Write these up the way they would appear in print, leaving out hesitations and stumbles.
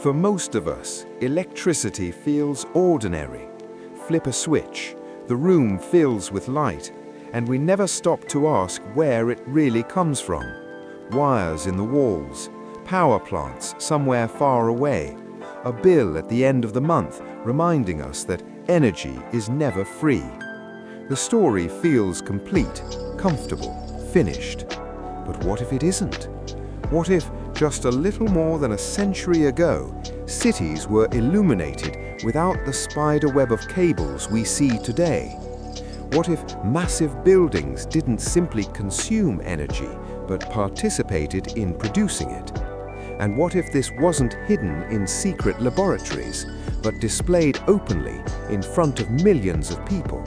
For most of us, electricity feels ordinary. Flip a switch, the room fills with light, and we never stop to ask where it really comes from. Wires in the walls, power plants somewhere far away, a bill at the end of the month reminding us that energy is never free. The story feels complete, comfortable, finished. But what if it isn't? What if, just a little more than a century ago, cities were illuminated without the spider web of cables we see today? What if massive buildings didn't simply consume energy, but participated in producing it? And what if this wasn't hidden in secret laboratories, but displayed openly in front of millions of people?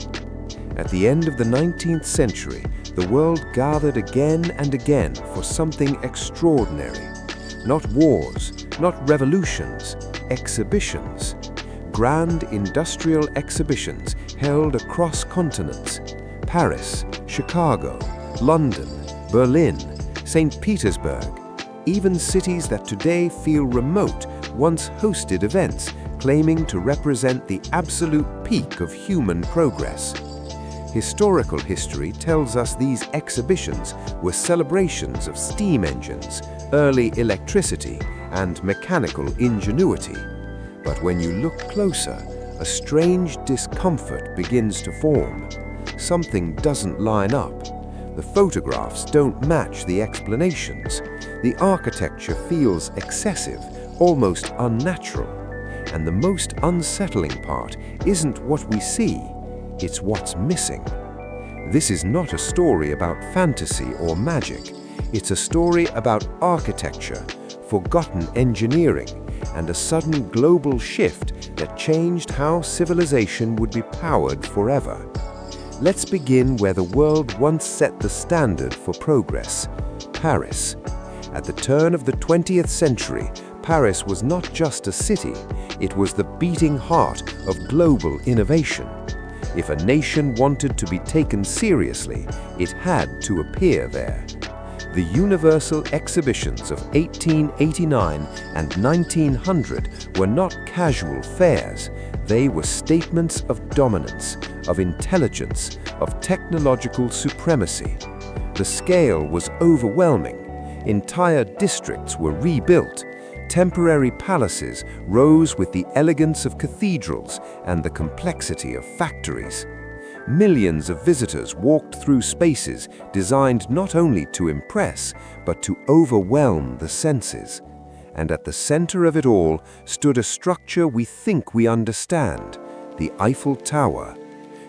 At the end of the 19th century, the world gathered again and again for something extraordinary. Not wars, not revolutions, exhibitions. Grand industrial exhibitions held across continents. Paris, Chicago, London, Berlin, St. Petersburg. Even cities that today feel remote once hosted events claiming to represent the absolute peak of human progress. Historical history tells us these exhibitions were celebrations of steam engines, early electricity, and mechanical ingenuity. But when you look closer, a strange discomfort begins to form. Something doesn't line up. The photographs don't match the explanations. The architecture feels excessive, almost unnatural. And the most unsettling part isn't what we see, it's what's missing. This is not a story about fantasy or magic. It's a story about architecture, forgotten engineering, and a sudden global shift that changed how civilization would be powered forever. Let's begin where the world once set the standard for progress: Paris. At the turn of the 20th century, Paris was not just a city, it was the beating heart of global innovation. If a nation wanted to be taken seriously, it had to appear there. The Universal Exhibitions of 1889 and 1900 were not casual fairs. They were statements of dominance, of intelligence, of technological supremacy. The scale was overwhelming. Entire districts were rebuilt. Temporary palaces rose with the elegance of cathedrals and the complexity of factories. Millions of visitors walked through spaces designed not only to impress, but to overwhelm the senses. And at the center of it all stood a structure we think we understand: the Eiffel Tower.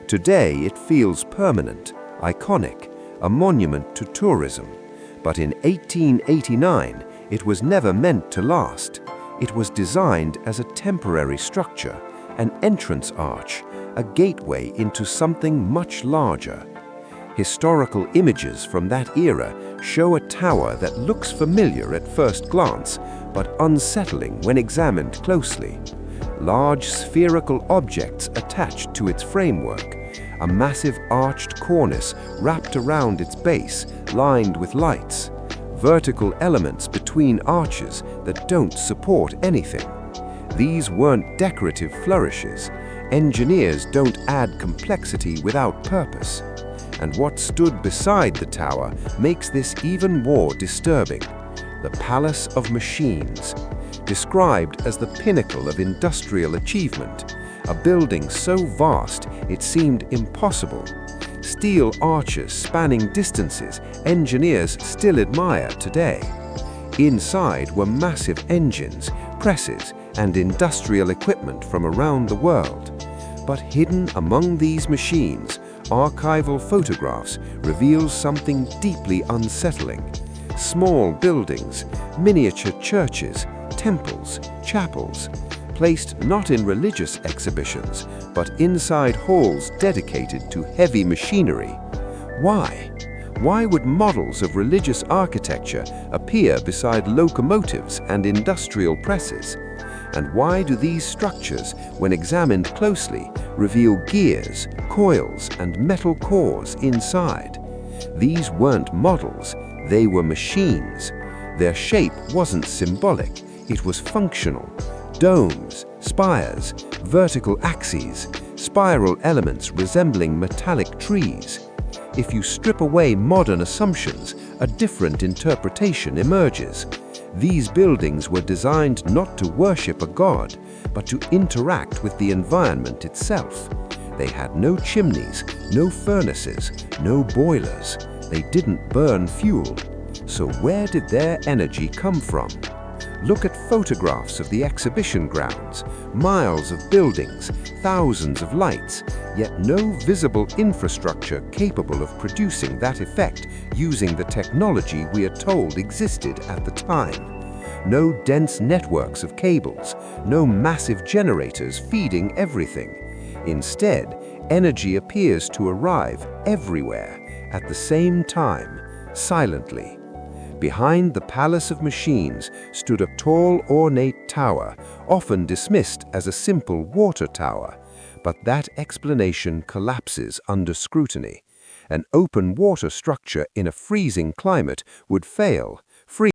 Today it feels permanent, iconic, a monument to tourism. But in 1889, it was never meant to last. It was designed as a temporary structure, an entrance arch, a gateway into something much larger. Historical images from that era show a tower that looks familiar at first glance, but unsettling when examined closely. Large spherical objects attached to its framework, a massive arched cornice wrapped around its base, lined with lights, vertical elements between arches that don't support anything. These weren't decorative flourishes. Engineers don't add complexity without purpose. And what stood beside the tower makes this even more disturbing: the Palace of Machines. Described as the pinnacle of industrial achievement, a building so vast it seemed impossible. Steel arches spanning distances engineers still admire today. Inside were massive engines, presses, and industrial equipment from around the world. But hidden among these machines, archival photographs reveal something deeply unsettling. Small buildings, miniature churches, temples, chapels, placed not in religious exhibitions, but inside halls dedicated to heavy machinery. Why? Why would models of religious architecture appear beside locomotives and industrial presses? And why do these structures, when examined closely, reveal gears, coils, and metal cores inside? These weren't models, they were machines. Their shape wasn't symbolic, it was functional. Domes, spires, vertical axes, spiral elements resembling metallic trees. If you strip away modern assumptions, a different interpretation emerges. These buildings were designed not to worship a god, but to interact with the environment itself. They had no chimneys, no furnaces, no boilers. They didn't burn fuel. So where did their energy come from? Look at photographs of the exhibition grounds, miles of buildings, thousands of lights, yet no visible infrastructure capable of producing that effect using the technology we are told existed at the time. No dense networks of cables, no massive generators feeding everything. Instead, energy appears to arrive everywhere at the same time, silently. Behind the Palace of Machines stood a tall, ornate tower, often dismissed as a simple water tower. But that explanation collapses under scrutiny. An open water structure in a freezing climate would fail,